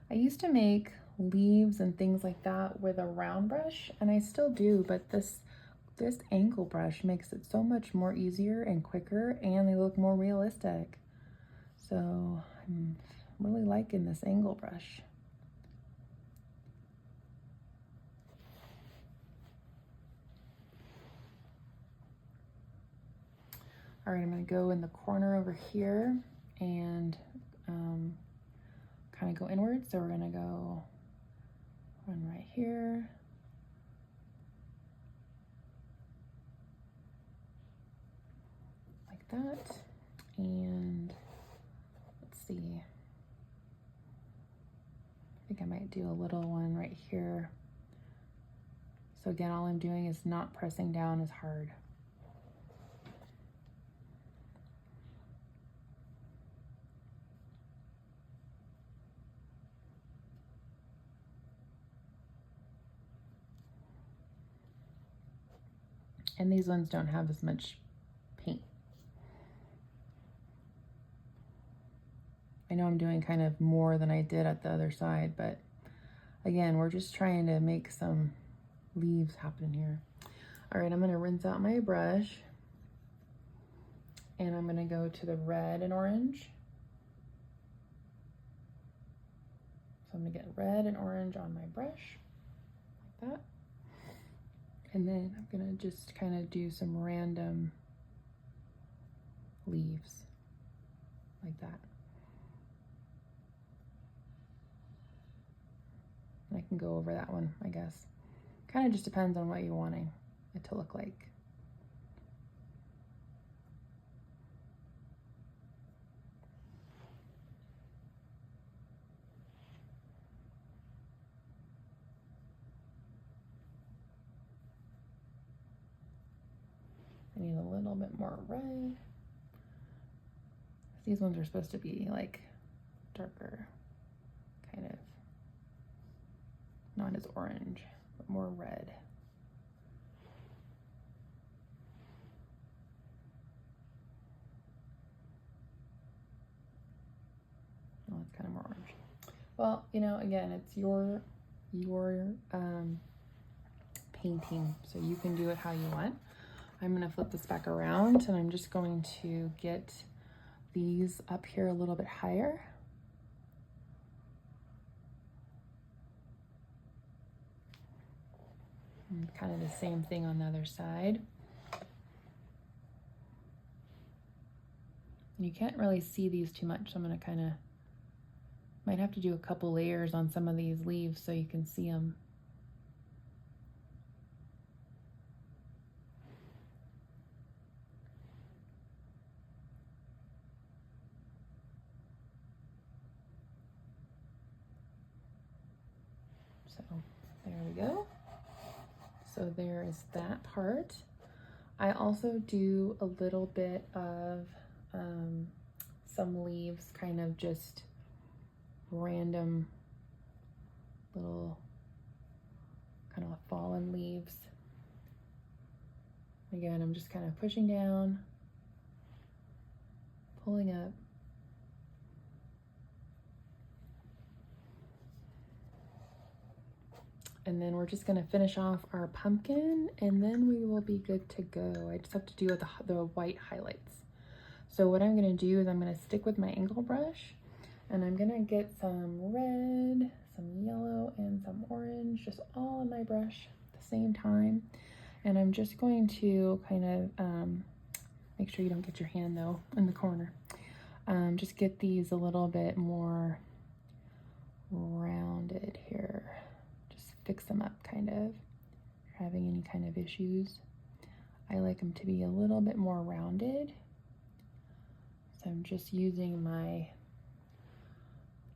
I used to make leaves and things like that with a round brush, and I still do, but this angle brush makes it so much more easier and quicker, and they look more realistic. So I'm really liking this angle brush. All right, I'm gonna go in the corner over here and kind of go inward. So we're gonna go one right here. Like that. And let's see. I think I might do a little one right here. So again, all I'm doing is not pressing down as hard. And these ones don't have as much paint. I know I'm doing kind of more than I did at the other side, but again, we're just trying to make some leaves happen here. All right, I'm gonna rinse out my brush and I'm gonna go to the red and orange. So I'm gonna get red and orange on my brush, like that. And then I'm gonna just kind of do some random leaves, like that. And I can go over that one, I guess. Kind of just depends on what you're wanting it to look like. I need a little bit more red. These ones are supposed to be like darker, kind of, not as orange, but more red. Oh, it's kind of more orange. Well, you know, again, it's your painting, so you can do it how you want. I'm gonna flip this back around and I'm just going to get these up here a little bit higher. And kind of the same thing on the other side. And you can't really see these too much, so I'm gonna kind of, might have to do a couple layers on some of these leaves so you can see them. So there we go. So there is that part. I also do a little bit of some leaves, kind of just random little kind of fallen leaves. Again, I'm just kind of pushing down, pulling up. And then we're just gonna finish off our pumpkin and then we will be good to go. I just have to do the white highlights. So what I'm gonna do is I'm gonna stick with my angle brush and I'm gonna get some red, some yellow, and some orange, just all on my brush at the same time. And I'm just going to kind of, make sure you don't get your hand though in the corner. Just get these a little bit more rounded here. Fix them up kind of, if you're having any kind of issues. I like them to be a little bit more rounded. So I'm just using my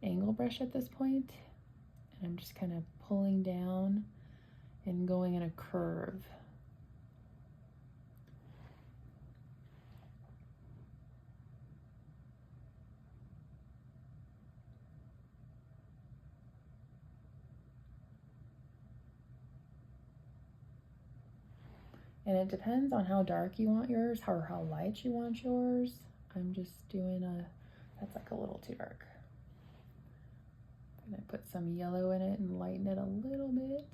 angle brush at this point, and I'm just kind of pulling down and going in a curve. And it depends on how dark you want yours or how light you want yours. I'm just doing that's like a little too dark. I'm gonna put some yellow in it and lighten it a little bit.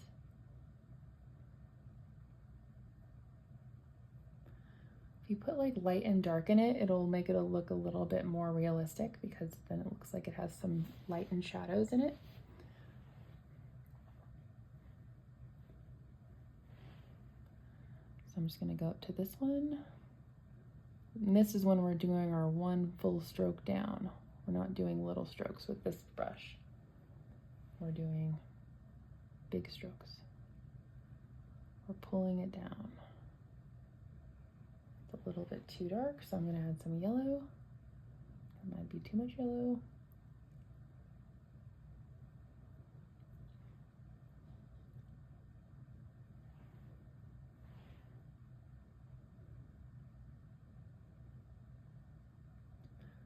If you put like light and dark in it, it'll make it look a little bit more realistic, because then it looks like it has some light and shadows in it. So I'm just gonna go up to this one. And this is when we're doing our one full stroke down. We're not doing little strokes with this brush. We're doing big strokes. We're pulling it down. It's a little bit too dark, so I'm gonna add some yellow. It might be too much yellow.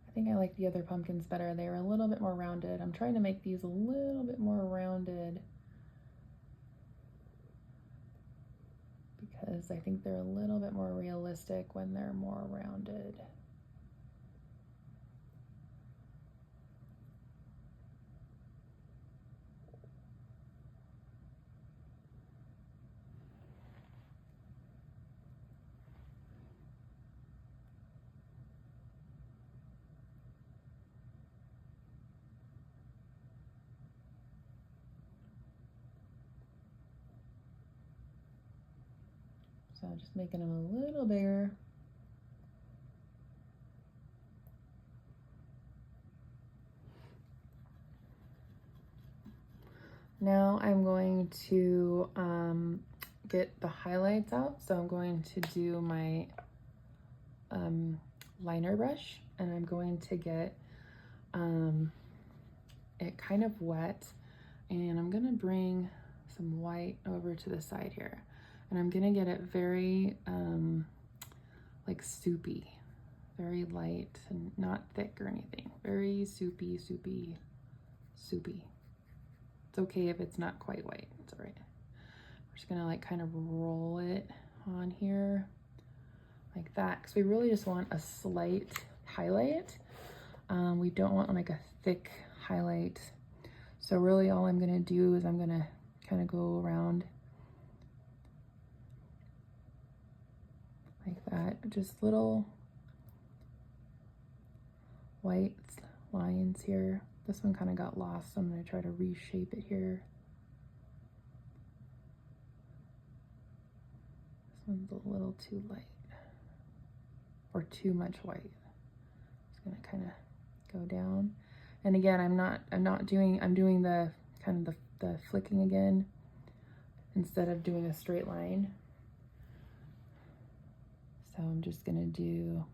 I think I like the other pumpkins better. They're a little bit more rounded. I'm trying to make these a little bit more rounded because I think they're a little bit more realistic when they're more rounded. So just making them a little bigger. Now I'm going to get the highlights out. So I'm going to do my liner brush, and I'm going to get it kind of wet, and I'm gonna bring some white over to the side here, and I'm gonna get it very like soupy, very light and not thick or anything, very soupy. It's okay if it's not quite white, it's all right. We're just gonna like kind of roll it on here like that, because we really just want a slight highlight. We don't want like a thick highlight. So really all I'm gonna do is I'm gonna kind of go around like that, just little white lines here. This one kind of got lost, so I'm gonna try to reshape it here. This one's a little too light or too much white. Just gonna kind of go down. And again, I'm doing the kind of the flicking again instead of doing a straight line. So I'm just gonna do,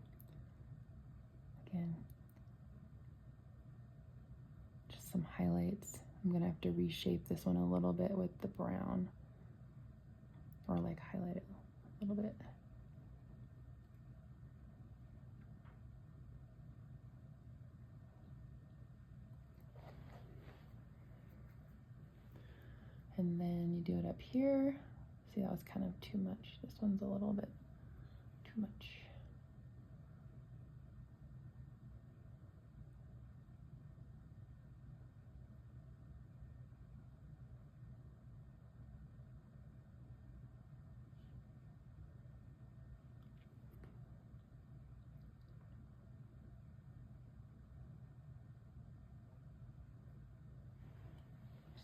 again, just some highlights. I'm gonna have to reshape this one a little bit with the brown, or like highlight it a little bit. And then you do it up here. See, that was kind of too much. This one's a little bit too much.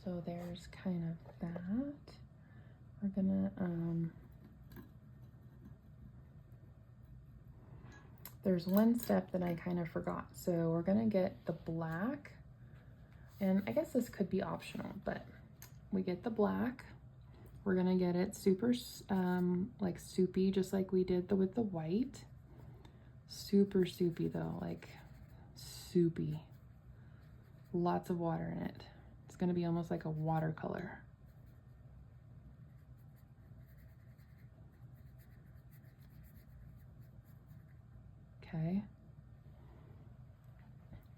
So there's kind of that. We're gonna, there's one step that I kind of forgot. So we're gonna get the black, and I guess this could be optional, but we get the black. We're gonna get it super like soupy, just like we did with the white. Super soupy though, like soupy. Lots of water in it. It's going to be almost like a watercolor. Okay.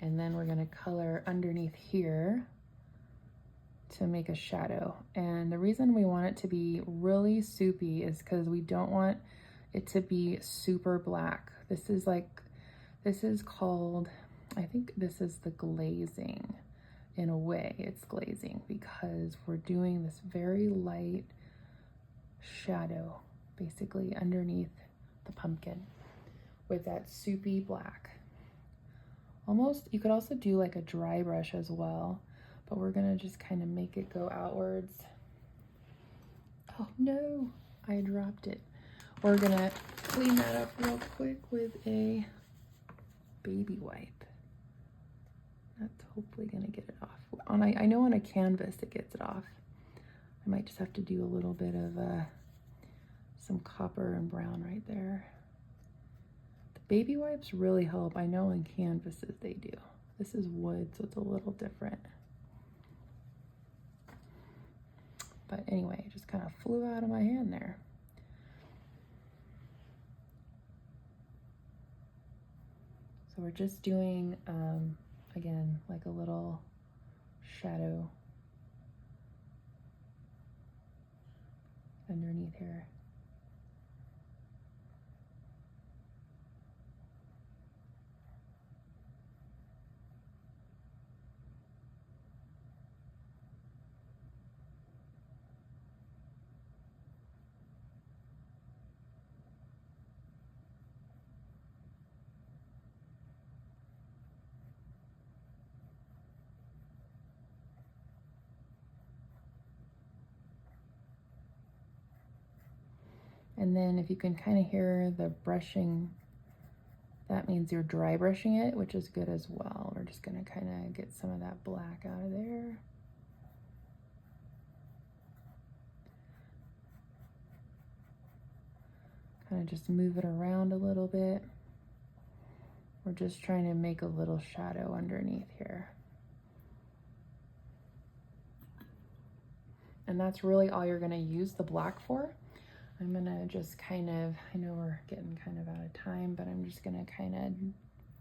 And then we're going to color underneath here to make a shadow. And the reason we want it to be really soupy is because we don't want it to be super black. This is called, I think this is the glazing. In a way, it's glazing because we're doing this very light shadow basically underneath the pumpkin with that soupy black. Almost, you could also do like a dry brush as well, but we're gonna just kind of make it go outwards. Oh no, I dropped it. We're gonna clean that up real quick with a baby wipe. That's hopefully gonna get it off. I know on a canvas it gets it off. I might just have to do a little bit of some copper and brown right there. The baby wipes really help. I know on canvases they do. This is wood, so it's a little different. But anyway, it just kind of flew out of my hand there. So we're just doing, again, like a little shadow underneath here. And then if you can kind of hear the brushing, that means you're dry brushing it, which is good as well. We're just gonna kind of get some of that black out of there. Kind of just move it around a little bit. We're just trying to make a little shadow underneath here. And that's really all you're gonna use the black for. I'm gonna just kind of, I know we're getting kind of out of time, but I'm just gonna kind of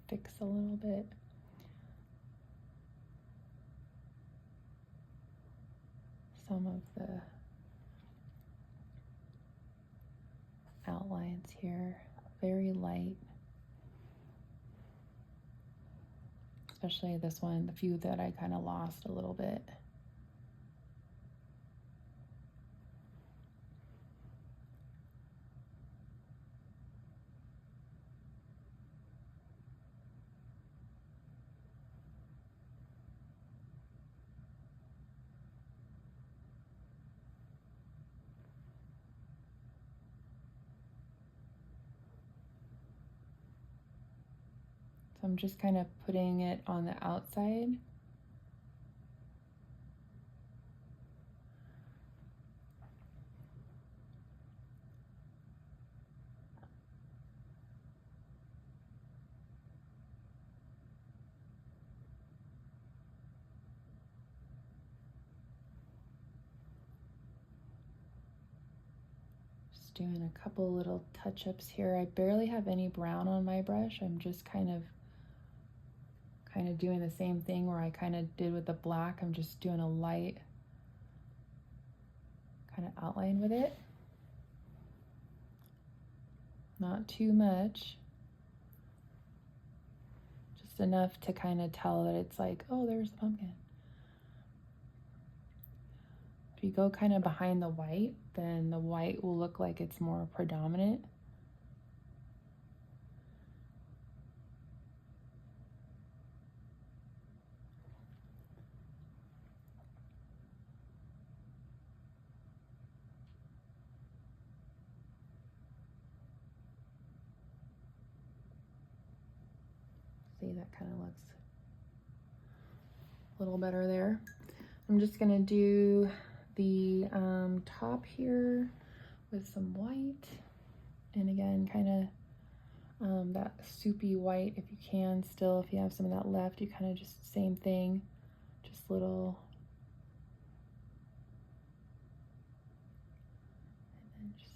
fix a little bit. Some of the outlines here, very light. Especially this one, the few that I kind of lost a little bit. So I'm just kind of putting it on the outside. Just doing a couple little touch-ups here. I barely have any brown on my brush. I'm just kind of doing the same thing where I kind of did with the black. I'm just doing a light kind of outline with it. Not too much. Just enough to kind of tell that it's like, oh, there's the pumpkin. If you go kind of behind the white, then the white will look like it's more predominant. See, that kind of looks a little better there. I'm just gonna do the top here with some white, and again, kind of that soupy white if you can still. If you have some of that left, you kind of just same thing, just little. And then just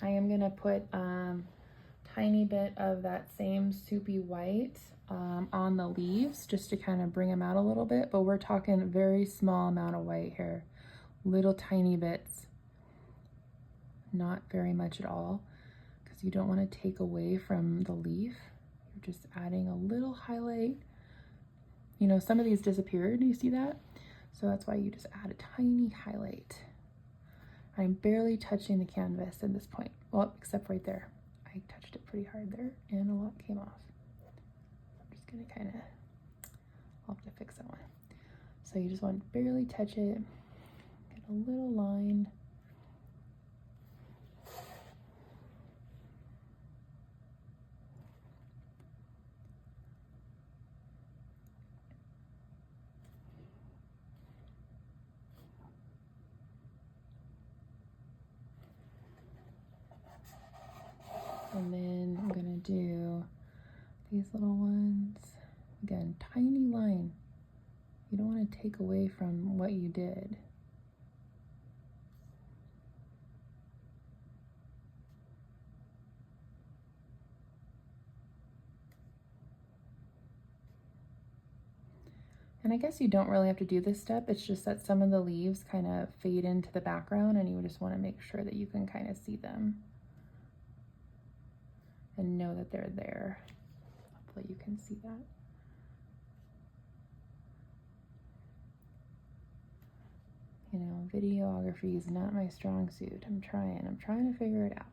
I am gonna put tiny bit of that same soupy white on the leaves just to kind of bring them out a little bit, but we're talking very small amount of white here, little tiny bits, not very much at all, because you don't want to take away from the leaf. You're just adding a little highlight. You know, some of these disappeared, you see that? So that's why you just add a tiny highlight. I'm barely touching the canvas at this point. Well, except right there. I touched it pretty hard there and a lot came off. I'm just gonna kind of, I'll have to fix that one. So you just want to barely touch it, get a little line. And then I'm gonna do these little ones. Again, tiny line. You don't want to take away from what you did. And I guess you don't really have to do this step. It's just that some of the leaves kind of fade into the background and you just want to make sure that you can kind of see them and know that they're there. Hopefully you can see that. You know, videography is not my strong suit. I'm trying to figure it out.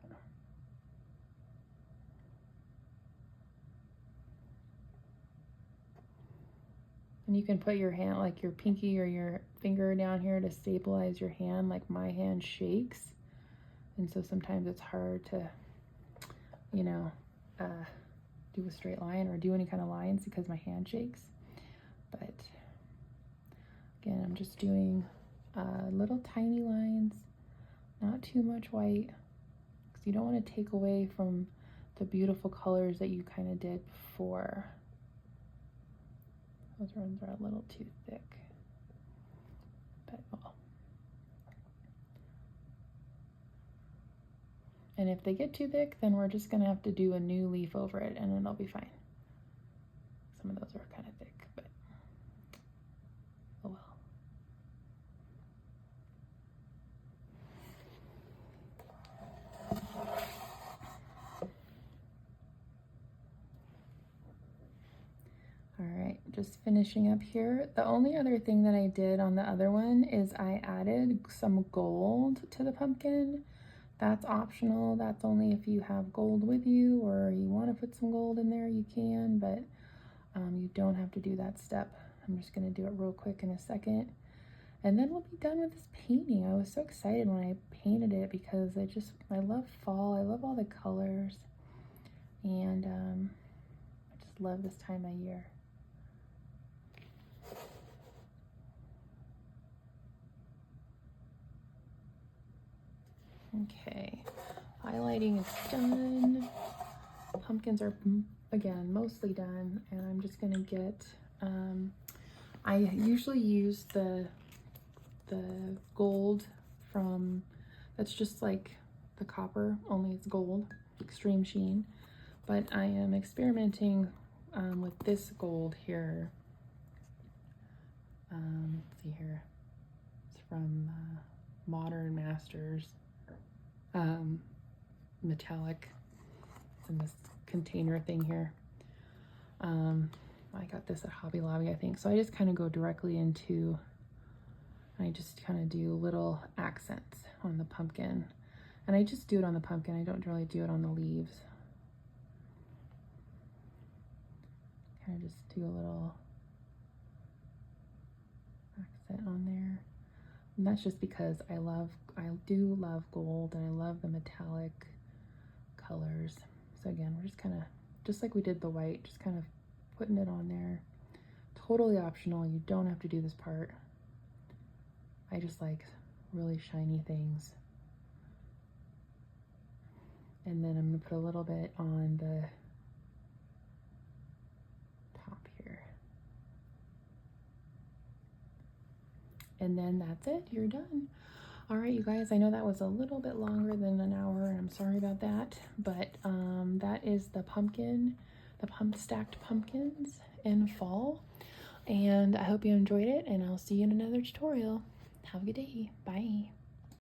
And you can put your hand, like your pinky or your finger down here to stabilize your hand. Like my hand shakes. And so sometimes it's hard to, you know, do a straight line or do any kind of lines because my hand shakes. But again, I'm just doing little tiny lines, not too much white, because you don't want to take away from the beautiful colors that you kind of did before. Those ones are a little too thick, but well. And if they get too thick, then we're just gonna have to do a new leaf over it and it'll be fine. Some of those are kind of thick, but oh well. All right, just finishing up here. The only other thing that I did on the other one is I added some gold to the pumpkin. That's optional. That's only if you have gold with you or you want to put some gold in there, you can, but you don't have to do that step. I'm just going to do it real quick in a second. And then we'll be done with this painting. I was so excited when I painted it because I love fall. I love all the colors. And I just love this time of year. Okay, highlighting is done. Pumpkins are, again, mostly done. And I'm just going to get, I usually use the gold from, that's just like the copper, only it's gold, extreme sheen. But I am experimenting with this gold here. Let's see here, it's from Modern Masters, metallic. It's in this container thing here. I got this at Hobby Lobby, I think. So I just kind of go directly into, I just kind of do little accents on the pumpkin. And I just do it on the pumpkin. I don't really do it on the leaves. Kind of just do a little accent on there. And that's just because I do love gold and I love the metallic colors. So again, we're just kind of, just like we did the white, just kind of putting it on there. Totally optional. You don't have to do this part. I just like really shiny things. And then I'm going to put a little bit on the top here. And then that's it. You're done. All right, you guys, I know that was a little bit longer than an hour, and I'm sorry about that, but that is the stacked pumpkins in fall, and I hope you enjoyed it, and I'll see you in another tutorial. Have a good day. Bye.